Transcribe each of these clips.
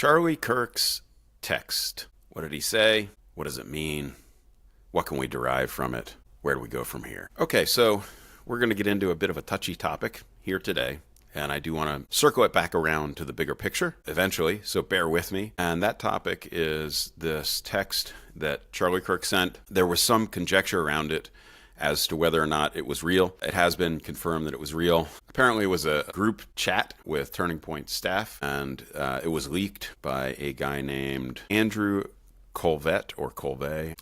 Charlie Kirk's text. What did he say? What does it mean? What can we derive from it? Where do we go from here? Okay, so we're going to get into a bit of a touchy topic here today. And I do want to circle it back around to the bigger picture eventually, so bear with me. And that topic is this text that Charlie Kirk sent. There was some conjecture around it as to whether or not it was real. It has been confirmed that it was real. Apparently it was a group chat with Turning Point staff, and it was leaked by a guy named Andrew Colvet,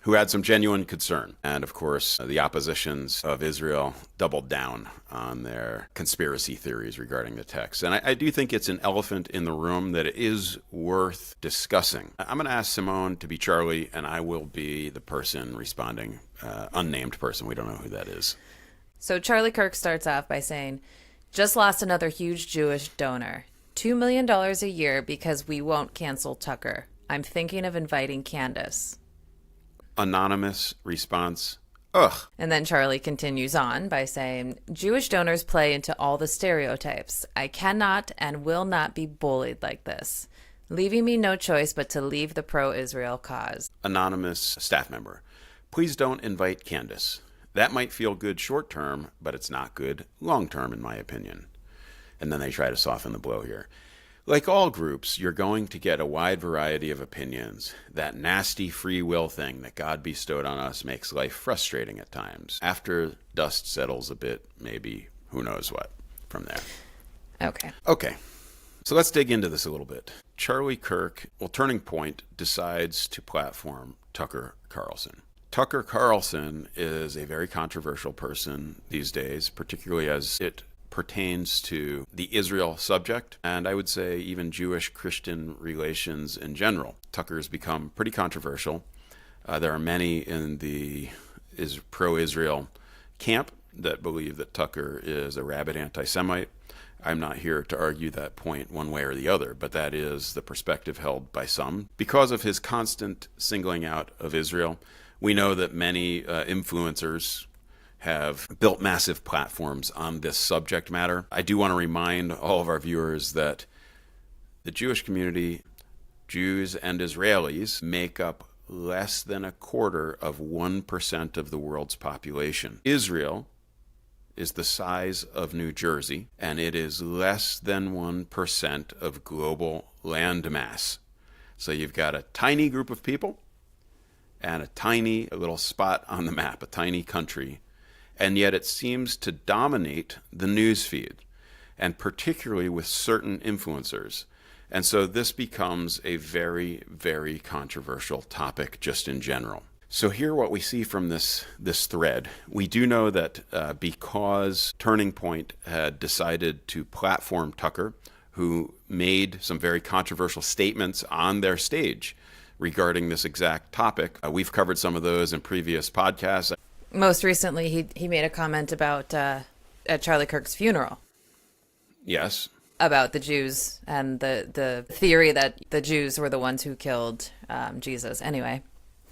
who had some genuine concern. And of course, the oppositions of Israel doubled down on their conspiracy theories regarding the text. And I do think it's an elephant in the room that it is worth discussing. I'm going to ask Simone to be Charlie, and I will be the person responding, unnamed person. We don't know who that is. So Charlie Kirk starts off by saying, just lost another huge Jewish donor. $2 million a year because we won't cancel Tucker. I'm thinking of inviting Candace. Anonymous response, ugh. And then Charlie continues on by saying, Jewish donors play into all the stereotypes. I cannot and will not be bullied like this, leaving me no choice but to leave the pro-Israel cause. Anonymous staff member, please don't invite Candace. That might feel good short term, but it's not good long term in my opinion. And then they try to soften the blow here. Like all groups, you're going to get a wide variety of opinions. That nasty free will thing that God bestowed on us makes life frustrating at times. After dust settles a bit, maybe who knows what from there. Okay. So let's dig into this a little bit. Charlie Kirk, Turning Point decides to platform Tucker Carlson. Tucker Carlson is a very controversial person these days, particularly as it pertains to the Israel subject, and I would say even Jewish-Christian relations in general. Tucker's become pretty controversial. There are many in the pro-Israel camp that believe that Tucker is a rabid anti-Semite. I'm not here to argue that point one way or the other, but that is the perspective held by some. Because of his constant singling out of Israel, we know that many influencers have built massive platforms on this subject matter. I do want to remind all of our viewers that the Jewish community, Jews and Israelis, make up less than 1/4% of the world's population. Israel is the size of New Jersey, and it is less than 1% of global landmass. So you've got a tiny group of people and a tiny little spot on the map, a tiny country. And yet it seems to dominate the news feed, and particularly with certain influencers. And so this becomes a very, very controversial topic just in general. So here what we see from this thread, we do know that because Turning Point had decided to platform Tucker, who made some very controversial statements on their stage regarding this exact topic, we've covered some of those in previous podcasts. Most recently, he made a comment about at Charlie Kirk's funeral. Yes. About the Jews and the theory that the Jews were the ones who killed Jesus. Anyway.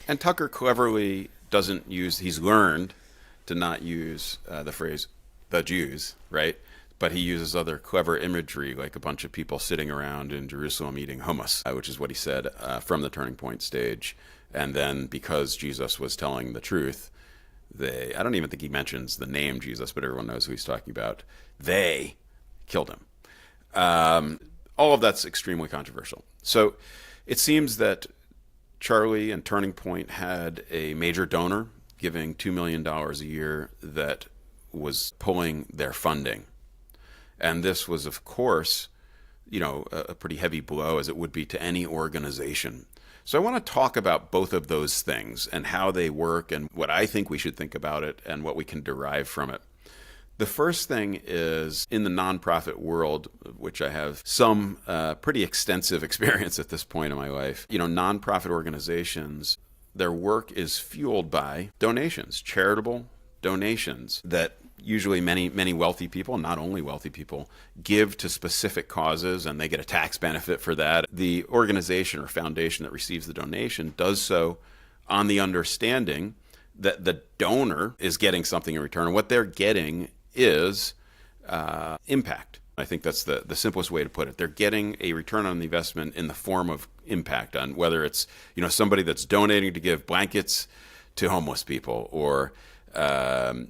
And Tucker cleverly doesn't use, he's learned to not use the phrase, the Jews, right? But he uses other clever imagery, like a bunch of people sitting around in Jerusalem eating hummus, which is what he said from the Turning Point stage. And then because Jesus was telling the truth, I don't even think he mentions the name Jesus, but everyone knows who he's talking about. They killed him. All of that's extremely controversial. So it seems that Charlie and Turning Point had a major donor giving $2 million a year that was pulling their funding. And this was, of course, a pretty heavy blow, as it would be to any organization. So I want to talk about both of those things and how they work and what I think we should think about it and what we can derive from it. The first thing is in the nonprofit world, which I have some pretty extensive experience at this point in my life. Nonprofit organizations, their work is fueled by donations, charitable donations that usually many wealthy people, not only wealthy people, give to specific causes, and they get a tax benefit for that. The organization or foundation that receives the donation does so on the understanding that the donor is getting something in return. And what they're getting is impact. I think that's the simplest way to put it. They're getting a return on the investment in the form of impact on whether it's, somebody that's donating to give blankets to homeless people or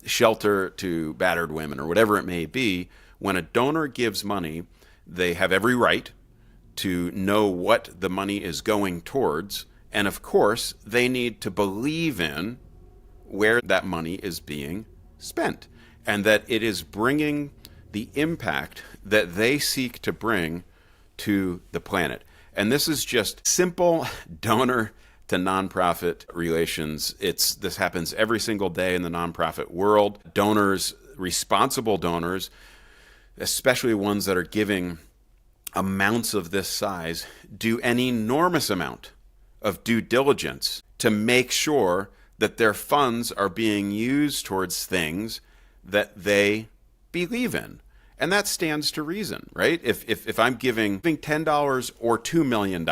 shelter to battered women or whatever it may be. When a donor gives money, they have every right to know what the money is going towards. And of course, they need to believe in where that money is being spent and that it is bringing the impact that they seek to bring to the planet. And this is just simple donor to nonprofit relations. This happens every single day in the nonprofit world. Donors, responsible donors, especially ones that are giving amounts of this size, do an enormous amount of due diligence to make sure that their funds are being used towards things that they believe in. And that stands to reason, right? If I'm giving $10 or $2 million,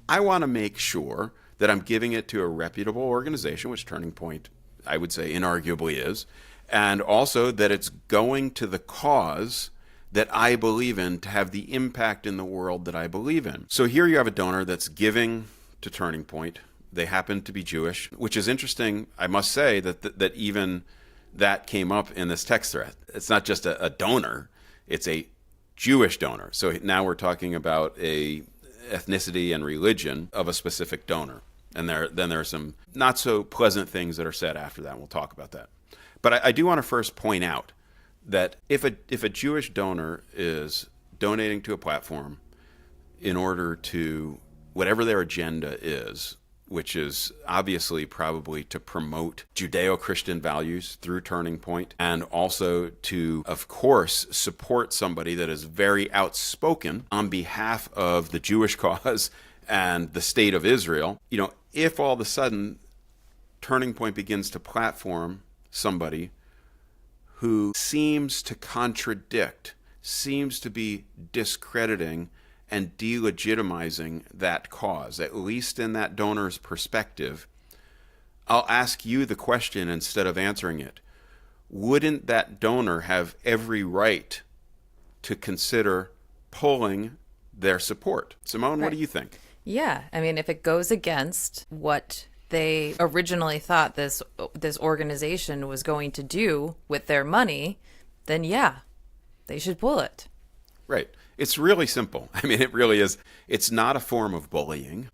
I want to make sure that I'm giving it to a reputable organization, which Turning Point, I would say, inarguably is, and also that it's going to the cause that I believe in to have the impact in the world that I believe in. So here you have a donor that's giving to Turning Point. They happen to be Jewish, which is interesting. I must say that even that came up in this text thread. It's not just a donor, it's a Jewish donor. So now we're talking about a ethnicity and religion of a specific donor. And then there are some not so pleasant things that are said after that, and we'll talk about that. But I do want to first point out that if a Jewish donor is donating to a platform in order to whatever their agenda is, which is obviously probably to promote Judeo-Christian values through Turning Point, and also to, of course, support somebody that is very outspoken on behalf of the Jewish cause and the state of Israel. If all of a sudden Turning Point begins to platform somebody who seems to contradict, seems to be discrediting and delegitimizing that cause, at least in that donor's perspective, I'll ask you the question instead of answering it. Wouldn't that donor have every right to consider pulling their support? Simone, Right. What do you think? Yeah, I mean, if it goes against what they originally thought this organization was going to do with their money, then yeah, they should pull it. Right. It's really simple. I mean, it really is. It's not a form of bullying.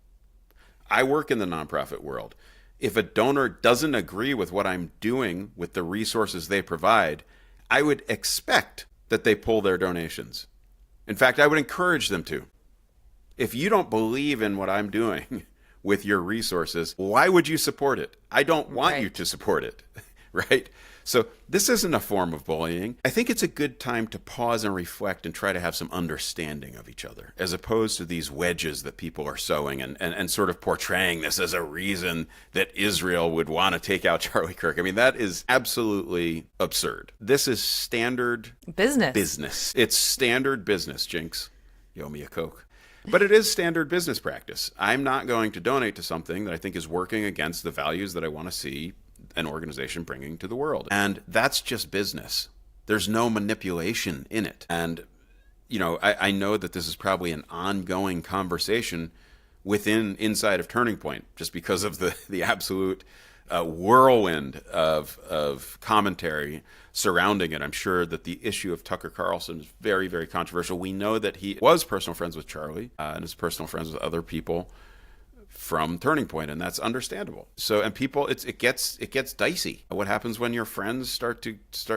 I work in the nonprofit world. If a donor doesn't agree with what I'm doing with the resources they provide, I would expect that they pull their donations. In fact, I would encourage them to. If you don't believe in what I'm doing with your resources, why would you support it? I don't want Right. you to support it, right? So this isn't a form of bullying. I think it's a good time to pause and reflect and try to have some understanding of each other, as opposed to these wedges that people are sowing and sort of portraying this as a reason that Israel would want to take out Charlie Kirk. I mean, that is absolutely absurd. This is standard business. It's standard business, Jinx. You owe me a Coke. But it is standard business practice. I'm not going to donate to something that I think is working against the values that I want to see an organization bringing to the world. And that's just business. There's no manipulation in it. And, I know that this is probably an ongoing conversation inside of Turning Point, just because of the absolute whirlwind of commentary surrounding it. I'm sure that the issue of Tucker Carlson is very, very controversial. We know that he was personal friends with Charlie and is personal friends with other people from Turning Point, and that's understandable. So, and people, it gets dicey. What happens when your friends start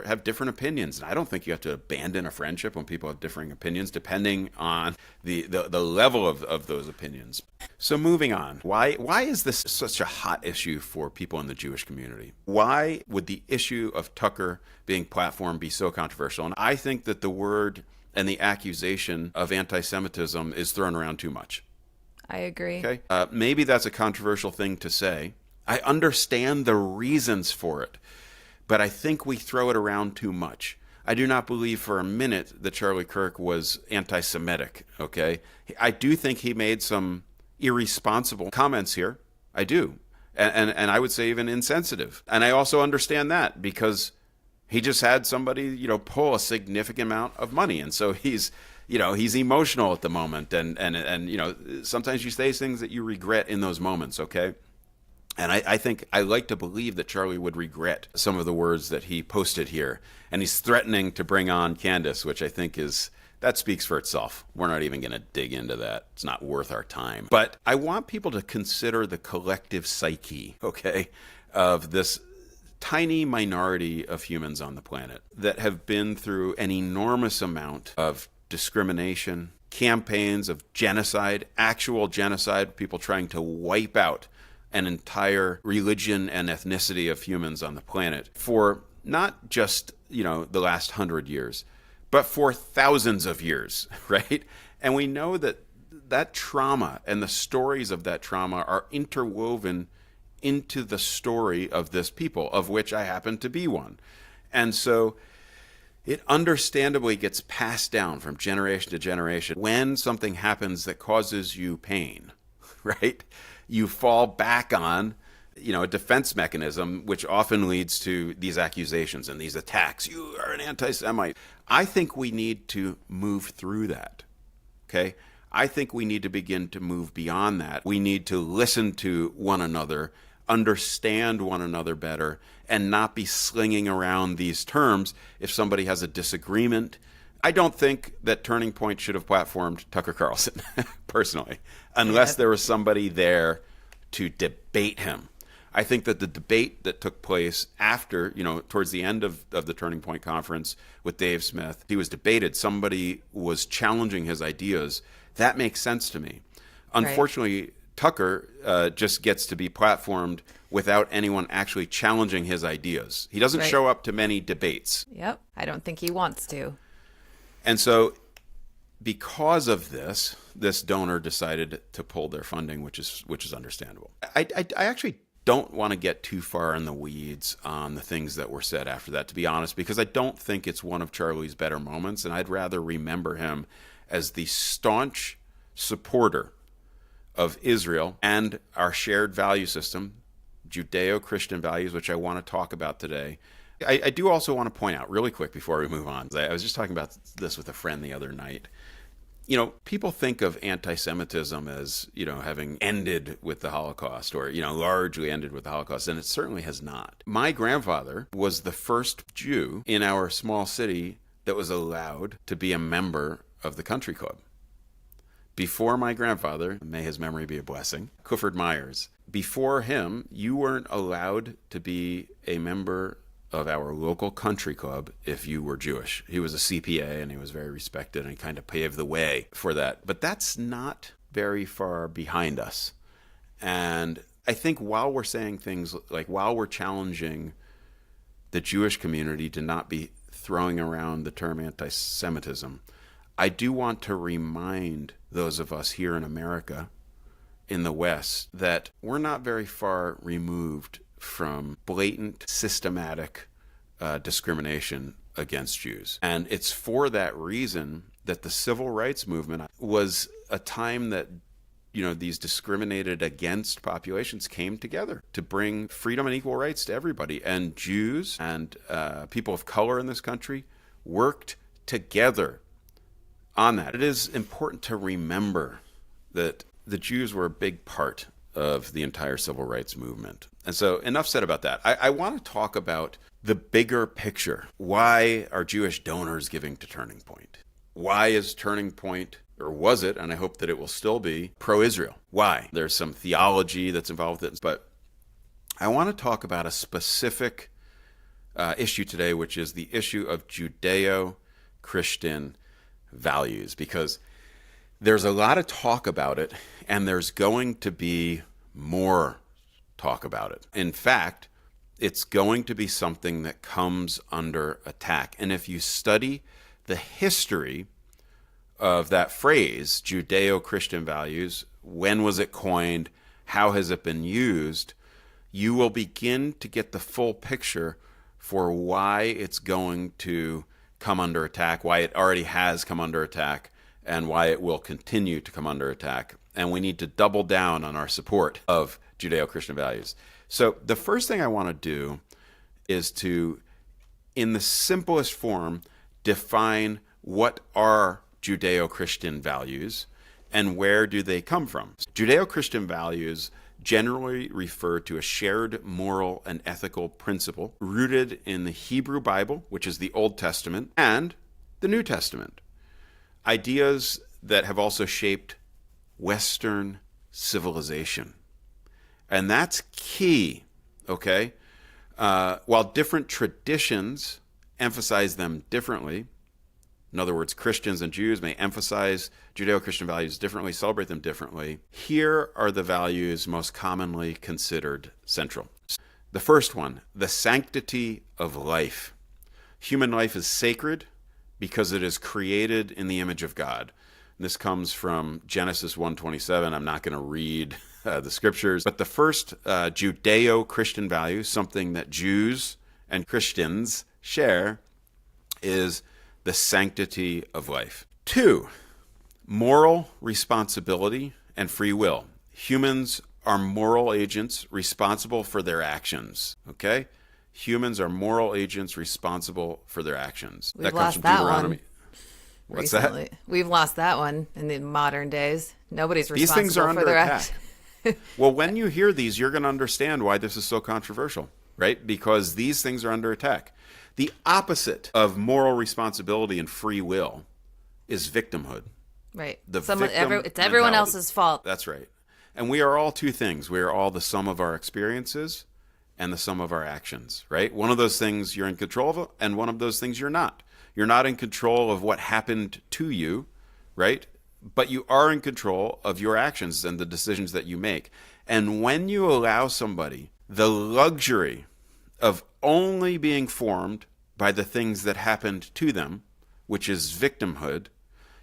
have different opinions? And I don't think you have to abandon a friendship when people have differing opinions, depending on the level of those opinions. So, moving on, why is this such a hot issue for people in the Jewish community? Why would the issue of Tucker being platformed be so controversial? And I think that the word and the accusation of anti-Semitism is thrown around too much. I agree. Okay. Maybe that's a controversial thing to say. I understand the reasons for it, but I think we throw it around too much. I do not believe for a minute that Charlie Kirk was anti-Semitic, okay? I do think he made some irresponsible comments here. I do. And I would say even insensitive. And I also understand that because He just had somebody, pull a significant amount of money. And so he's emotional at the moment. And sometimes you say things that you regret in those moments, okay? And I think I like to believe that Charlie would regret some of the words that he posted here. And he's threatening to bring on Candace, which I think that speaks for itself. We're not even going to dig into that. It's not worth our time. But I want people to consider the collective psyche, okay, of this tiny minority of humans on the planet that have been through an enormous amount of discrimination, campaigns of genocide, actual genocide, people trying to wipe out an entire religion and ethnicity of humans on the planet for not just, the last 100 years, but for thousands of years, right? And we know that trauma and the stories of that trauma are interwoven into the story of this people, of which I happen to be one. And so it understandably gets passed down from generation to generation. When something happens that causes you pain, right, you fall back on a defense mechanism, which often leads to these accusations and these attacks. You are an anti-Semite. I think we need to move through that, okay? I think we need to begin to move beyond that. We need to listen to one another, understand one another better, and not be slinging around these terms if somebody has a disagreement. I don't think that Turning Point should have platformed Tucker Carlson, personally, unless there was somebody there to debate him. I think that the debate that took place after, towards the end of the Turning Point conference with Dave Smith, he was debated. Somebody was challenging his ideas. That makes sense to me. Unfortunately, Tucker just gets to be platformed without anyone actually challenging his ideas. He doesn't show up to many debates. Yep. I don't think he wants to. And so because of this donor decided to pull their funding, which is understandable. I actually don't want to get too far in the weeds on the things that were said after that, to be honest, because I don't think it's one of Charlie's better moments, and I'd rather remember him as the staunch supporter of Israel and our shared value system, Judeo-Christian values, which I want to talk about today. I do also want to point out really quick before we move on. I was just talking about this with a friend the other night. People think of anti-Semitism as, having ended with the Holocaust or, largely ended with the Holocaust, and it certainly has not. My grandfather was the first Jew in our small city that was allowed to be a member of the country club. Before my grandfather, may his memory be a blessing, Clifford Myers, before him, you weren't allowed to be a member of our local country club if you were Jewish. He was a CPA and he was very respected and he kind of paved the way for that. But that's not very far behind us. And I think while we're saying things like, while we're challenging the Jewish community to not be throwing around the term anti-Semitism, I do want to remind those of us here in America, in the West, that we're not very far removed from blatant, systematic discrimination against Jews. And it's for that reason that the civil rights movement was a time that, these discriminated against populations came together to bring freedom and equal rights to everybody. And Jews and people of color in this country worked together on that. It is important to remember that the Jews were a big part of the entire civil rights movement. And so enough said about that. I want to talk about the bigger picture. Why are Jewish donors giving to Turning Point? Why is Turning Point, or was it, and I hope that it will still be, pro-Israel? Why? There's some theology that's involved with it, but I want to talk about a specific issue today, which is the issue of Judeo-Christian values, because there's a lot of talk about it, and there's going to be more talk about it. In fact, it's going to be something that comes under attack. And if you study the history of that phrase, Judeo-Christian values, when was it coined, how has it been used, you will begin to get the full picture for why it's going to come under attack, why it already has come under attack, and why it will continue to come under attack. And we need to double down on our support of Judeo-Christian values. So the first thing I want to do is to in the simplest form, define what are Judeo-Christian values and where do they come from. Judeo-Christian values generally refer to a shared moral and ethical principle rooted in the Hebrew Bible, which is the Old Testament, and the New Testament. Ideas that have also shaped Western civilization. And that's key, okay? While different traditions emphasize them differently, in other words, Christians and Jews may emphasize Judeo-Christian values differently, celebrate them differently. Here are the values most commonly considered central. The first one, the sanctity of life. Human life is sacred because it is created in the image of God. And this comes from Genesis 1:27. I'm not going to read the scriptures, but the first Judeo-Christian value, something that Jews and Christians share, is the sanctity of life. 2, moral responsibility and free will. Humans are moral agents responsible for their actions, okay? Humans are moral agents responsible for their actions. We've lost that one. What's Recently. that? We've lost that one in the modern days. Nobody's responsible These things are under for their attack. actions. Well, when you hear these, you're going to understand why this is so controversial, right? Because these things are under attack. The opposite of moral responsibility and free will is victimhood. Right. The It's victim everyone mentality. else's fault. That's right. And we are all two things. We are all the sum of our experiences and the sum of our actions, right? One of those things you're in control of, and one of those things you're not. You're not in control of what happened to you, right? But you are in control of your actions and the decisions that you make. And when you allow somebody the luxury of only being formed by the things that happened to them, which is victimhood,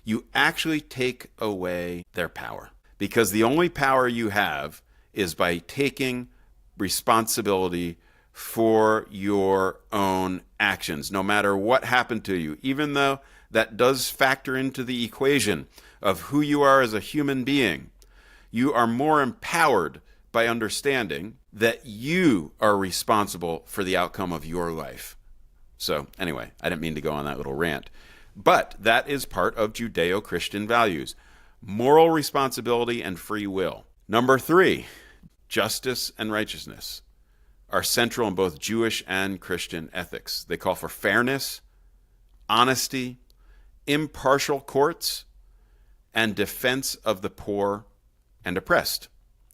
you actually take away their power. Because the only power you have is by taking responsibility for your own actions, no matter what happened to you, even though that does factor into the equation of who you are as a human being. You are more empowered by understanding that you are responsible for the outcome of your life. So anyway, I didn't mean to go on that little rant, but that is part of Judeo-Christian values. Moral responsibility and free will. Number 3, justice and righteousness are central in both Jewish and Christian ethics. They call for fairness, honesty, impartial courts, and defense of the poor and oppressed.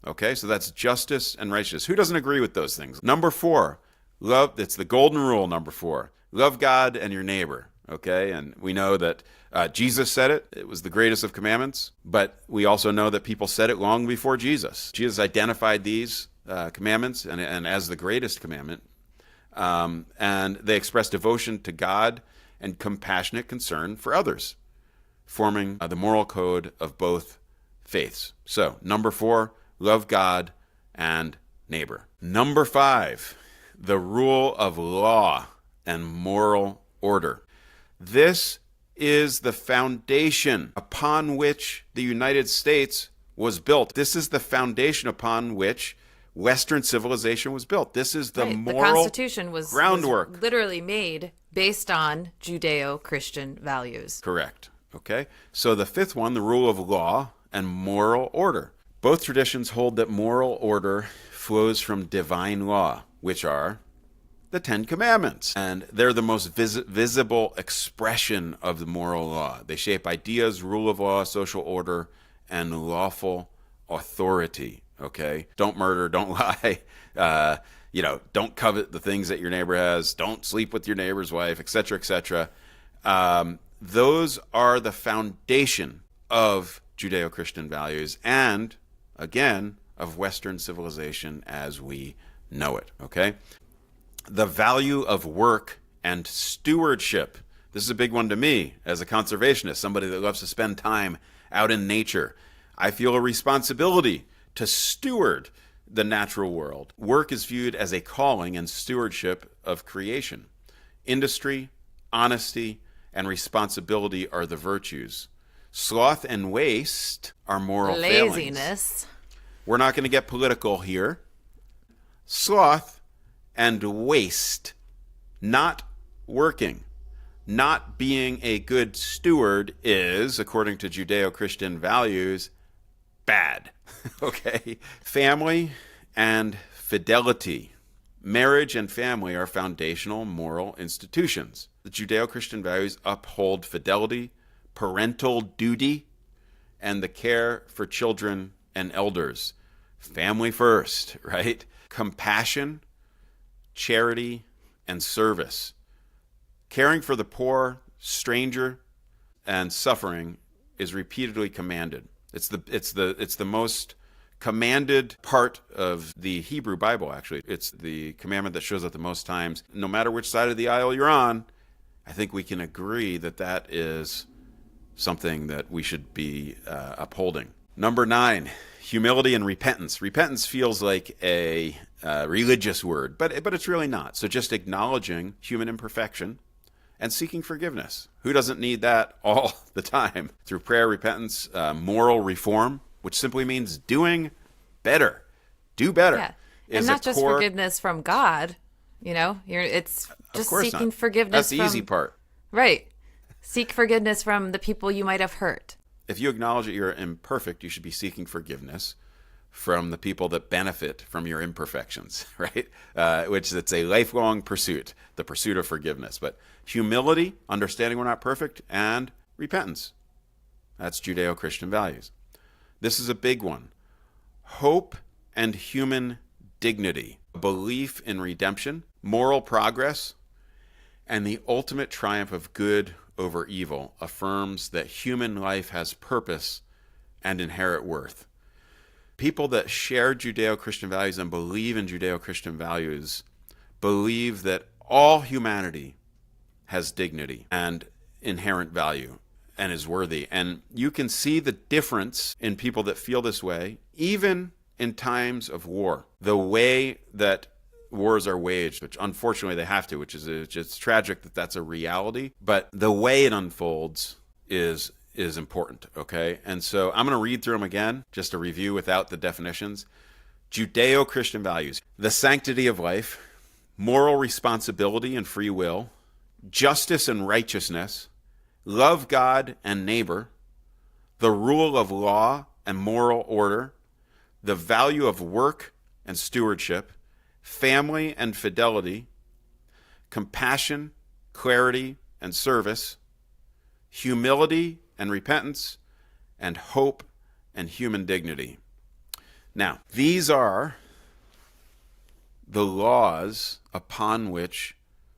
Okay, so that's justice and righteousness. Who doesn't agree with those things? Number 4, love. It's the golden rule, number 4. Love God and your neighbor. Okay, and we know that Jesus said it. It was the greatest of commandments, but we also know that people said it long before Jesus. Jesus identified these commandments and as the greatest commandment, and they express devotion to God and compassionate concern for others, forming the moral code of both faiths. So, number 4, love God and neighbor. Number 5, the rule of law and moral order. This is the foundation upon which the United States was built. This is the foundation upon which Western civilization was built. This is the moral The Constitution was groundwork. literally made based on Judeo-Christian values. Correct. Okay. So the 5th one, the rule of law and moral order. Both traditions hold that moral order flows from divine law, which are the 10 Commandments. And they're the most visible expression of the moral law. They shape ideas, rule of law, social order, and lawful authority. Okay? Don't murder, don't lie, don't covet the things that your neighbor has, don't sleep with your neighbor's wife, etc., etc. Those are the foundation of Judeo-Christian values and, again, of Western civilization as we know it. Okay? The value of work and stewardship. This is a big one to me as a conservationist, somebody that loves to spend time out in nature. I feel a responsibility to steward the natural world. Work is viewed as a calling and stewardship of creation. Industry, honesty, and responsibility are the virtues. Sloth and waste are moral failings. Laziness. We're not going to get political here. Sloth and waste, not working. Not being a good steward is, according to Judeo-Christian values, bad. Okay? Family and fidelity. Marriage and family are foundational moral institutions. The Judeo-Christian values uphold fidelity, parental duty, and the care for children and elders. Family first, right? Compassion, charity, and service. Caring for the poor, stranger, and suffering is repeatedly commanded. It's the most commanded part of the Hebrew Bible, actually. It's the commandment that shows up the most times. No matter which side of the aisle you're on, I think we can agree that that is something that we should be upholding. Number 9, humility and repentance. Repentance feels like a religious word, but it's really not. So just acknowledging human imperfection and seeking forgiveness. Who doesn't need that all the time? Through prayer, repentance, moral reform, which simply means doing better. Do better. Yeah. And not just forgiveness from God, it's just seeking forgiveness. That's the easy part. Right. Seek forgiveness from the people you might have hurt. If you acknowledge that you're imperfect, you should be seeking forgiveness from the people that benefit from your imperfections, right? Which it's a lifelong pursuit, the pursuit of forgiveness. But humility, understanding we're not perfect, and repentance. That's Judeo-Christian values. This is a big one. Hope and human dignity, belief in redemption, moral progress, and the ultimate triumph of good over evil affirms that human life has purpose and inherent worth. People that share Judeo-Christian values and believe in Judeo-Christian values believe that all humanity has dignity and inherent value and is worthy. And you can see the difference in people that feel this way, even in times of war. The way that wars are waged, which unfortunately they have to, which is it's tragic that that's a reality, but the way it unfolds is important, okay? And so I'm going to read through them again, just a review without the definitions. Judeo-Christian values: the sanctity of life, moral responsibility and free will, justice and righteousness, love God and neighbor, the rule of law and moral order, the value of work and stewardship, family and fidelity, compassion, clarity and service, humility and repentance, and hope and human dignity. Now, these are the laws upon which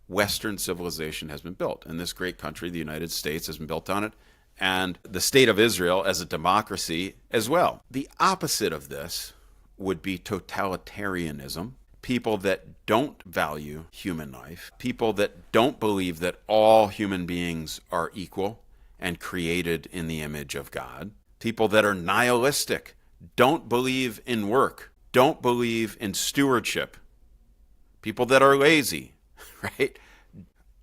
Western civilization has been built. And this great country, the United States, has been built on it, and the state of Israel as a democracy as well. The opposite of this would be totalitarianism. People that don't value human life, people that don't believe that all human beings are equal and created in the image of God, people that are nihilistic, don't believe in work, don't believe in stewardship, people that are lazy, right?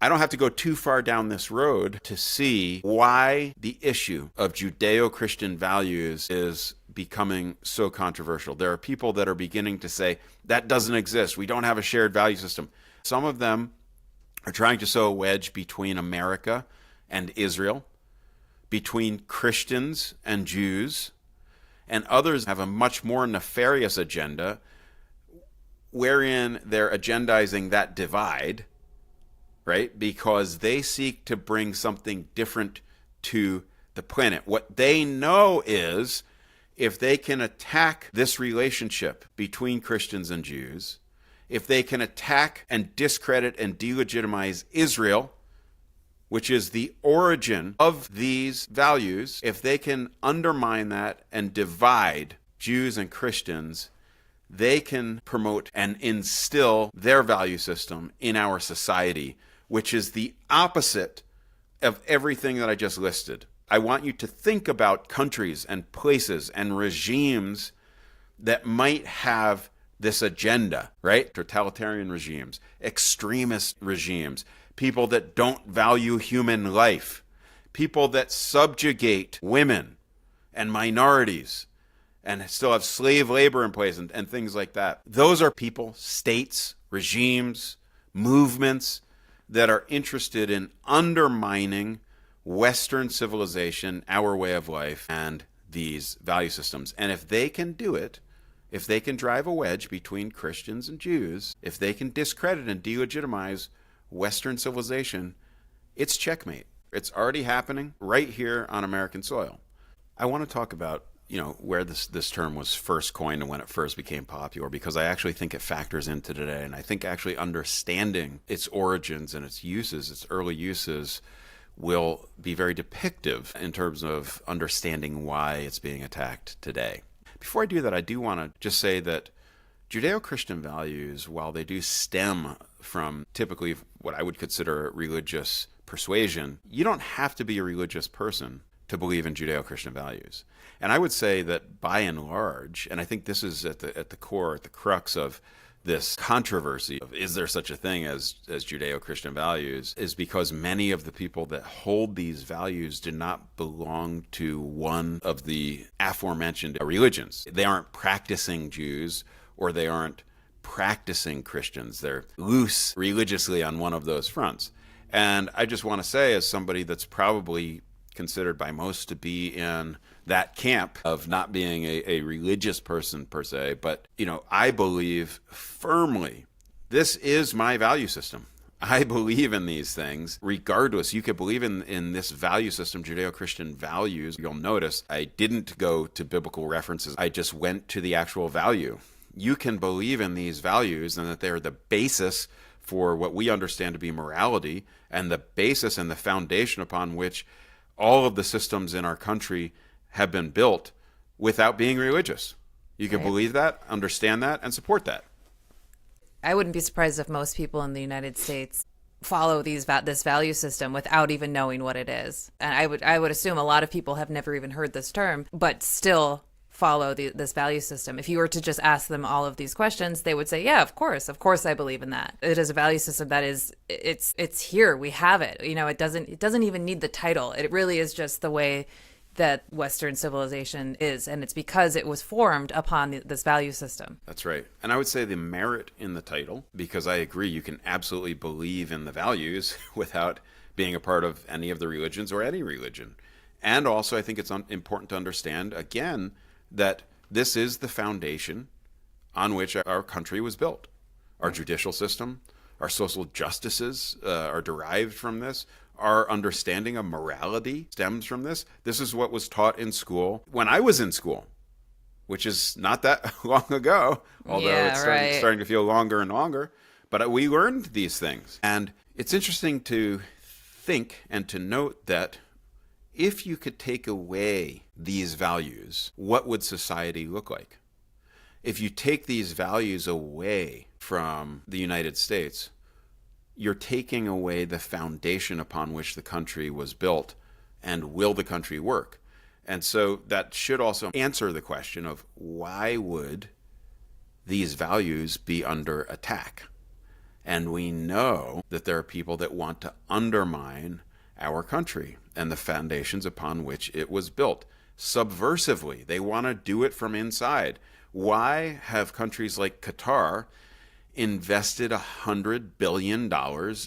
I don't have to go too far down this road to see why the issue of Judeo-Christian values is becoming so controversial. There are people that are beginning to say, that doesn't exist. We don't have a shared value system. Some of them are trying to sow a wedge between America and Israel, between Christians and Jews, and others have a much more nefarious agenda wherein they're agendizing that divide, right? Because they seek to bring something different to the planet. What they know is if they can attack this relationship between Christians and Jews, if they can attack and discredit and delegitimize Israel, which is the origin of these values, if they can undermine that and divide Jews and Christians, they can promote and instill their value system in our society, which is the opposite of everything that I just listed. I want you to think about countries and places and regimes that might have this agenda, right? Totalitarian regimes, extremist regimes, people that don't value human life, people that subjugate women and minorities and still have slave labor in place and things like that. Those are people, states, regimes, movements that are interested in undermining Western civilization, our way of life, and these value systems. And if they can do it, if they can drive a wedge between Christians and Jews, if they can discredit and delegitimize Western civilization, it's checkmate. It's already happening right here on American soil. I want to talk about, where this term was first coined and when it first became popular, because I actually think it factors into today. And I think actually understanding its origins and its uses, its early uses, will be very depictive in terms of understanding why it's being attacked today. Before I do that, I do want to just say that Judeo-Christian values, while they do stem from typically what I would consider religious persuasion, you don't have to be a religious person to believe in Judeo-Christian values. And I would say that by and large, and I think this is at the core, at the crux of this controversy of is there such a thing as Judeo-Christian values, is because many of the people that hold these values do not belong to one of the aforementioned religions. They aren't practicing Jews, or they aren't practicing Christians. They're loose religiously on one of those fronts. And I just want to say, as somebody that's probably considered by most to be in that camp of not being a religious person per se, but I believe firmly this is my value system. I believe in these things regardless. You could believe in this value system, Judeo-Christian values. You'll notice I didn't go to biblical references. I just went to the actual value. You can believe in these values and that they're the basis for what we understand to be morality, and the basis and the foundation upon which all of the systems in our country have been built, without being religious. You can believe that, understand that, and support that. I wouldn't be surprised if most people in the United States follow this value system without even knowing what it is. And I would assume a lot of people have never even heard this term, but still follow this value system. If you were to just ask them all of these questions, they would say, yeah, of course I believe in that. It is a value system that is, it's here, we have it. It doesn't even need the title. It really is just the way that Western civilization is, and it's because it was formed upon this value system. That's right. And I would say the merit in the title, because I agree you can absolutely believe in the values without being a part of any of the religions or any religion. And also I think it's important to understand, again, that this is the foundation on which our country was built. Our judicial system, our social justices are derived from this. Our understanding of morality stems from this. This is what was taught in school when I was in school, which is not that long ago, although it's starting to feel longer and longer. But we learned these things. And it's interesting to think and to note that if you could take away these values, what would society look like? If you take these values away from the United States, you're taking away the foundation upon which the country was built, and will the country work? And so that should also answer the question of why would these values be under attack? And we know that there are people that want to undermine our country and the foundations upon which it was built subversively. They want to do it from inside. Why have countries like Qatar invested $100 billion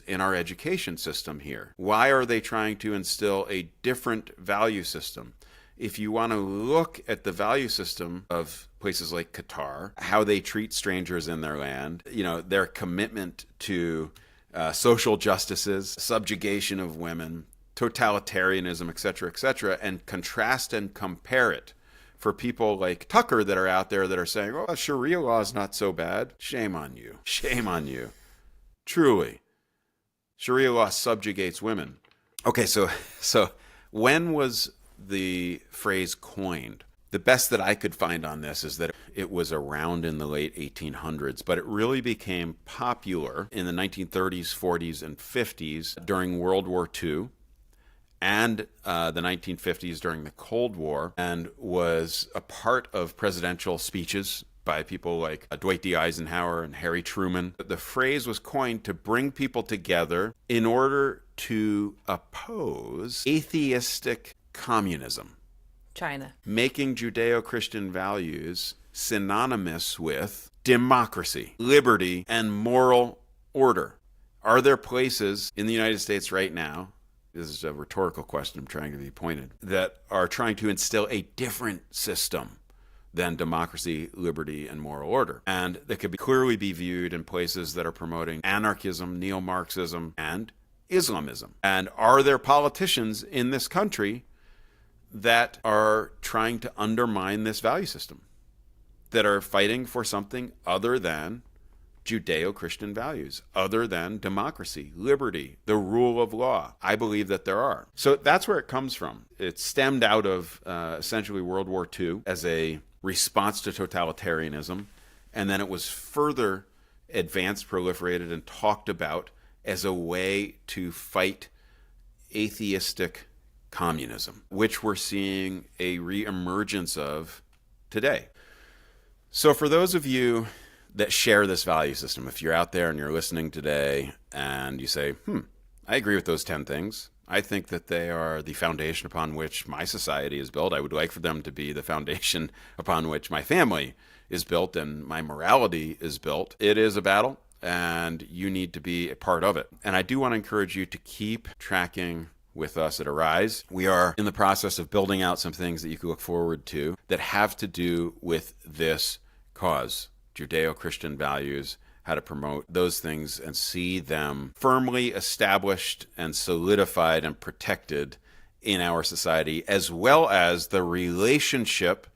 in our education system here? Why are they trying to instill a different value system? If you want to look at the value system of places like Qatar, how they treat strangers in their land, their commitment to social justices, subjugation of women, totalitarianism, etc., and contrast and compare it for people like Tucker that are out there that are saying, oh, Sharia law is not so bad. Shame on you. Shame on you. Truly. Sharia law subjugates women. Okay, so when was the phrase coined? The best that I could find on this is that it was around in the late 1800s, but it really became popular in the 1930s, 40s, and 50s during World War II. And the 1950s during the Cold War, and was a part of presidential speeches by people like Dwight D. Eisenhower and Harry Truman. The phrase was coined to bring people together in order to oppose atheistic communism. China. Making Judeo-Christian values synonymous with democracy, liberty, and moral order. Are there places in the United States right now, this is a rhetorical question, I'm trying to be pointed, that are trying to instill a different system than democracy, liberty, and moral order? And that could clearly be viewed in places that are promoting anarchism, neo-Marxism, and Islamism. And are there politicians in this country that are trying to undermine this value system, that are fighting for something other than Judeo-Christian values, other than democracy, liberty, the rule of law? I believe that there are. So that's where it comes from. It stemmed out of essentially World War II as a response to totalitarianism, and then it was further advanced, proliferated, and talked about as a way to fight atheistic communism, which we're seeing a reemergence of today. So for those of you that share this value system, if you're out there and you're listening today and you say, I agree with those 10 things. I think that they are the foundation upon which my society is built. I would like for them to be the foundation upon which my family is built and my morality is built. It is a battle, and you need to be a part of it. And I do want to encourage you to keep tracking with us at Arise. We are in the process of building out some things that you can look forward to that have to do with this cause, Judeo-Christian values, how to promote those things and see them firmly established and solidified and protected in our society, as well as the relationship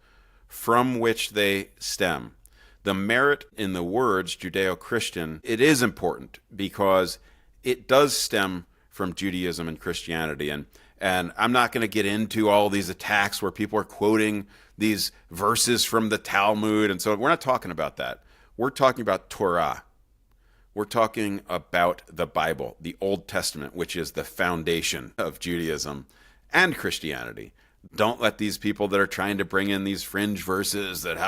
from which they stem. The merit in the words Judeo-Christian, it is important because it does stem from Judaism and Christianity. And I'm not going to get into all these attacks where people are quoting these verses from the Talmud and so on. We're not talking about that. We're talking about Torah. We're talking about the Bible, the Old Testament, which is the foundation of Judaism and Christianity. Don't let these people that are trying to bring in these fringe verses that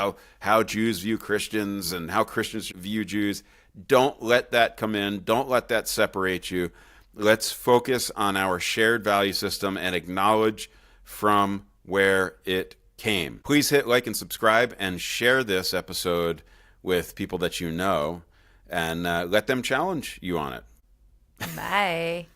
how Jews view Christians and how Christians view Jews, don't let that come in. Don't let that separate you. Let's focus on our shared value system and acknowledge from where it came. Please hit like and subscribe and share this episode with people that you know and let them challenge you on it. Bye.